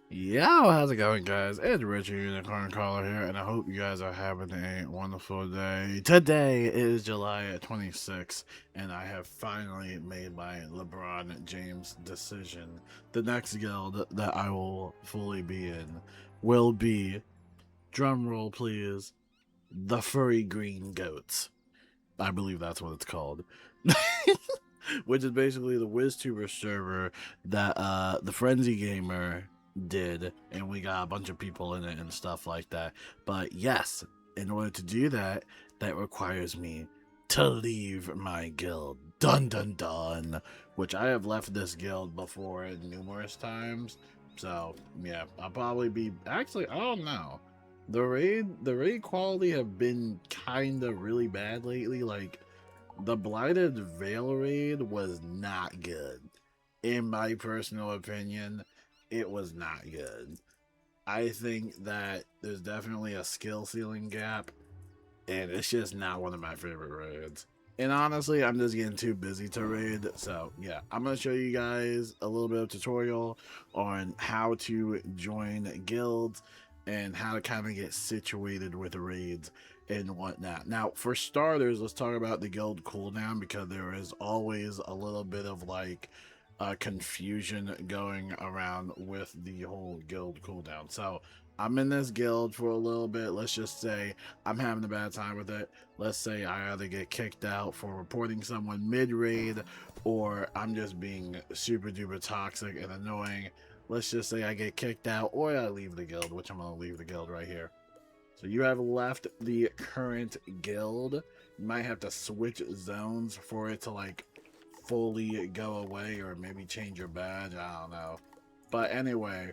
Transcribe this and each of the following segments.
Yo, how's it going, guys? It's Richard Unicorn Caller here, and I hope you guys are having a wonderful day. Today is July 26th, and I have finally made my LeBron James decision. The next guild that I will fully be in will be, drumroll please, the Furry Green Goats. I believe that's what it's called. Which is basically the WizTuber server that the Frenzy Gamer did, and we got a bunch of people in it and stuff like that. But yes, in order to do that, that requires me to leave my guild. Dun dun dun. Which I have left this guild before numerous times. So yeah, I'll probably be actually I don't know. The raid quality have been kinda really bad lately. Like the Blighted Veil raid was not good. In my personal opinion, it was not good. I think that there's definitely a skill ceiling gap, and it's just not one of my favorite raids. And honestly, I'm just getting too busy to raid. So yeah, I'm gonna show you guys a little bit of tutorial on how to join guilds and how to kind of get situated with raids and whatnot. Now, for starters, let's talk about the guild cooldown, because there is always a little bit of like confusion going around with the whole guild cooldown. So I'm in this guild for a little bit. Let's just say I'm having a bad time with it. Let's say I either get kicked out for reporting someone mid-raid, or I'm just being super duper toxic and annoying. Let's just say I get kicked out, or I leave the guild, which I'm going to leave the guild right here. So you have left the current guild. You might have to switch zones for it to like fully go away, or maybe change your badge. I don't know. But anyway,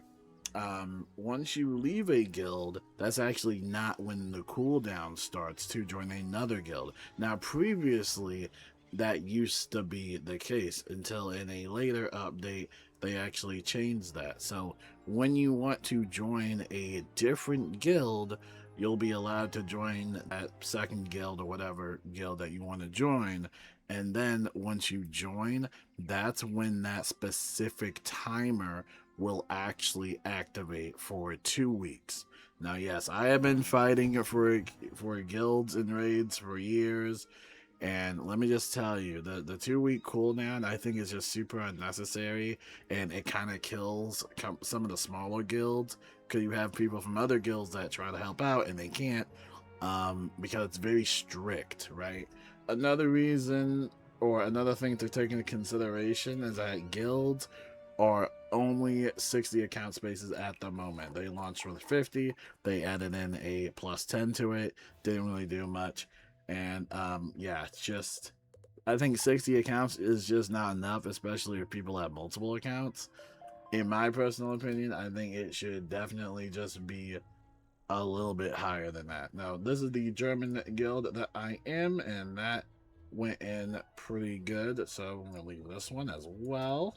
once you leave a guild, that's actually not when the cooldown starts to join another guild. Now, previously, that used to be the case until in a later update, they actually changed that. So, when you want to join a different guild, you'll be allowed to join that second guild or whatever guild that you want to join. And then once you join, that's when that specific timer will actually activate for 2 weeks. Now, yes, I have been fighting for guilds and raids for years, and let me just tell you, the 2 week cooldown I think is just super unnecessary, and it kind of kills some of the smaller guilds, because you have people from other guilds that try to help out and they can't, because it's very strict, right? Another reason, or another thing to take into consideration, is that guilds are only 60 account spaces at the moment. They launched with 50. They added in a plus 10 to it. Didn't really do much. And yeah, it's just, I think 60 accounts is just not enough, especially if people have multiple accounts. In my personal opinion, I think it should definitely just be a little bit higher than that. Now, this is the German guild that I am, and that went in pretty good. So I'm going to leave this one as well.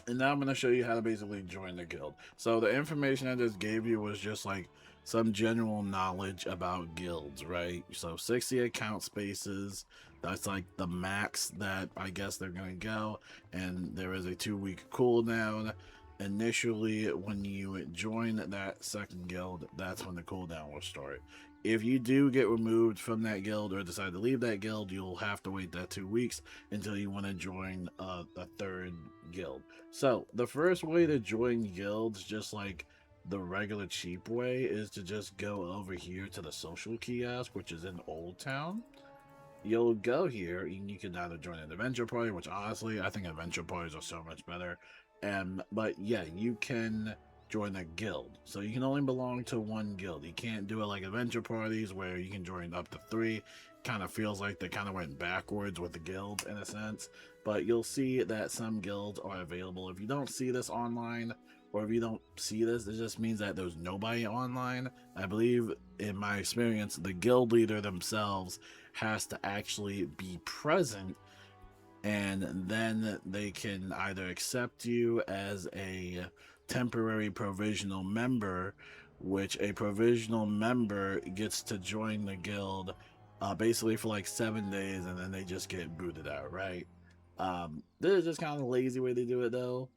And now I'm going to show you how to basically join the guild. So the information I just gave you was just like some general knowledge about guilds, right? So 60 account spaces, that's like the max that I guess they're going to go. And there is a 2 week cooldown. Initially, when you join that second guild, that's when the cooldown will start. If you do get removed from that guild or decide to leave that guild, you'll have to wait that 2 weeks until you want to join a third guild. So the first way to join guilds, just like the regular cheap way, is to just go over here to the social kiosk, which is in Old Town. You'll go here and you can either join an adventure party, which honestly I think adventure parties are so much better. But yeah, you can join a guild. So you can only belong to one guild. You can't do it like adventure parties where you can join up to 3. Kind of feels like they kind of went backwards with the guilds in a sense. But you'll see that some guilds are available. If you don't see this online, or if you don't see this, it just means that there's nobody online. I believe, in my experience, the guild leader themselves has to actually be present, and then they can either accept you as a temporary provisional member, which a provisional member gets to join the guild basically for like 7 days, and then they just get booted out, right? This is just kind of a lazy way to do it, though.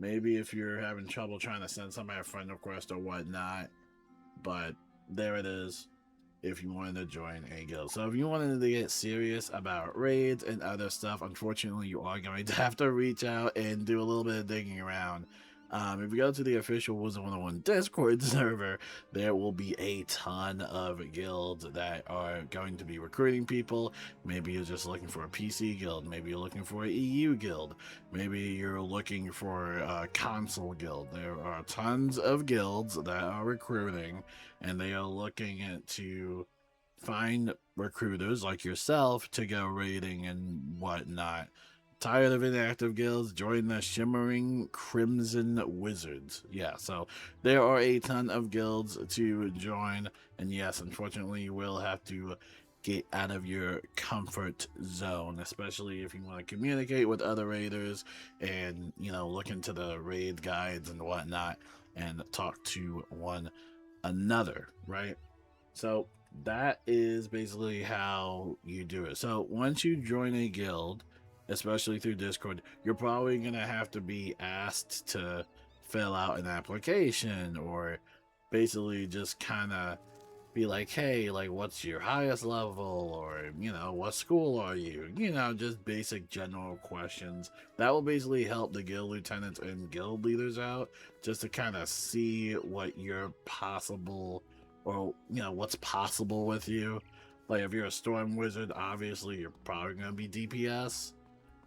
maybe if you're having trouble trying to send somebody a friend request or whatnot. But there it is, if you wanted to join a guild. So if you wanted to get serious about raids and other stuff, unfortunately you are going to have to reach out and do a little bit of digging around. If you go to the official Wizard101 Discord server, there will be a ton of guilds that are going to be recruiting people. Maybe you're just looking for a PC guild, maybe you're looking for an EU guild, maybe you're looking for a console guild. There are tons of guilds that are recruiting, and they are looking to find recruiters like yourself to go raiding and whatnot. Tired of inactive guilds? Join the Shimmering Crimson Wizards. Yeah, so there are a ton of guilds to join, and yes, unfortunately, you will have to get out of your comfort zone, especially if you want to communicate with other raiders and, you know, look into the raid guides and whatnot and talk to one another, right? So that is basically how you do it. So once you join a guild, especially through Discord, you're probably going to have to be asked to fill out an application, or basically just kind of be like, hey, like, what's your highest level, or, you know, what school are you, you know, just basic general questions that will basically help the guild lieutenants and guild leaders out, just to kind of see what your possible, or, you know, what's possible with you. Like, if you're a storm wizard, obviously you're probably going to be DPS.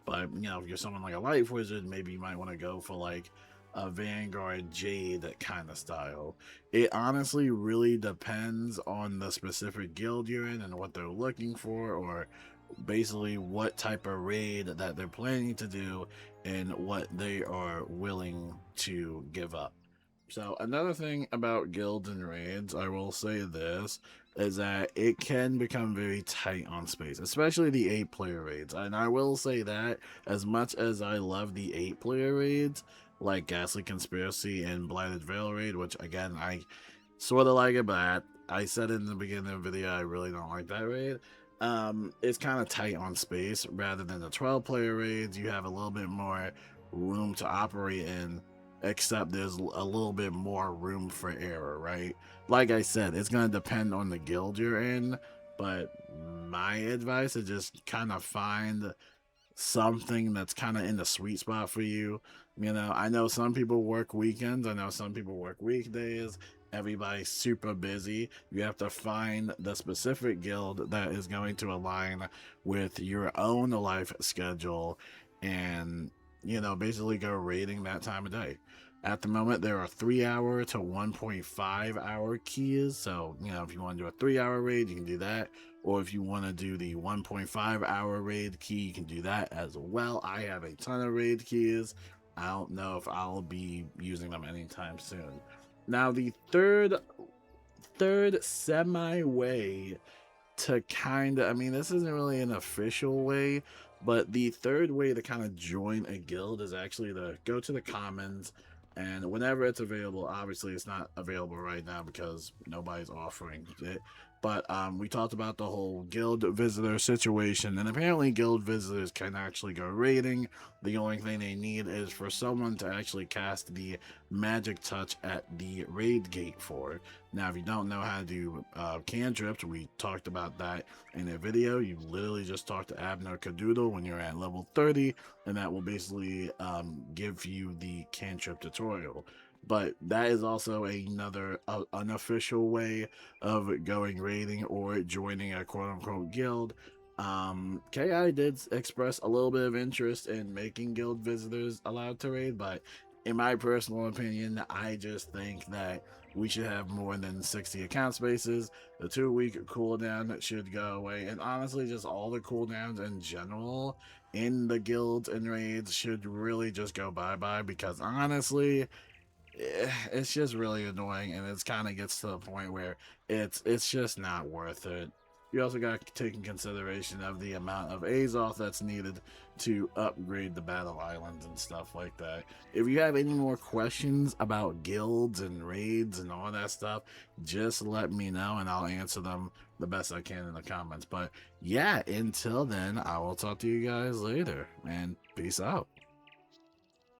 But, you know, if you're someone like a life wizard, maybe you might want to go for like a Vanguard Jade kind of style. It honestly really depends on the specific guild you're in and what they're looking for, or basically what type of raid that they're planning to do and what they are willing to give up. So another thing about guilds and raids, I will say this, is that it can become very tight on space, especially the 8-player raids. And I will say that as much as I love the 8-player raids, like Ghastly Conspiracy and Blighted Veil raid, which again, I sort of like it, but I said in the beginning of the video, I really don't like that raid. It's kind of tight on space. Rather than the 12-player raids, you have a little bit more room to operate in, except there's a little bit more room for error, right? Like I said, it's going to depend on the guild you're in, but my advice is just kind of find something that's kind of in the sweet spot for you. You know, I know some people work weekends, I know some people work weekdays, everybody's super busy. You have to find the specific guild that is going to align with your own life schedule, and, you know, basically go raiding that time of day. At the moment, there are 3-hour to 1.5-hour keys. So, you know, if you want to do a 3-hour raid, you can do that. Or if you want to do the 1.5-hour raid key, you can do that as well. I have a ton of raid keys. I don't know if I'll be using them anytime soon. Now, the third semi way to kind of, I mean, this isn't really an official way, but the third way to kind of join a guild is actually to go to the commons, and whenever it's available, obviously it's not available right now because nobody's offering it, but we talked about the whole guild visitor situation, and apparently guild visitors can actually go raiding. The only thing they need is for someone to actually cast the magic touch at the raid gate for it. Now, if you don't know how to do cantrips, we talked about that in a video. You literally just talk to Abner Cadoodle when you're at level 30, and that will basically give you the cantrip tutorial. But that is also another unofficial way of going raiding or joining a quote-unquote guild. KI did express a little bit of interest in making guild visitors allowed to raid, but in my personal opinion, I just think that we should have more than 60 account spaces. The 2-week cooldown should go away, and honestly, just all the cooldowns in general in the guilds and raids should really just go bye-bye, because honestly, it's just really annoying, and it's kind of gets to the point where it's just not worth it. You also got to take in consideration of the amount of Azoth that's needed to upgrade the battle islands and stuff like that. If you have any more questions about guilds and raids and all that stuff, just let me know and I'll answer them the best I can in the comments. But yeah, until then, I will talk to you guys later, and peace out.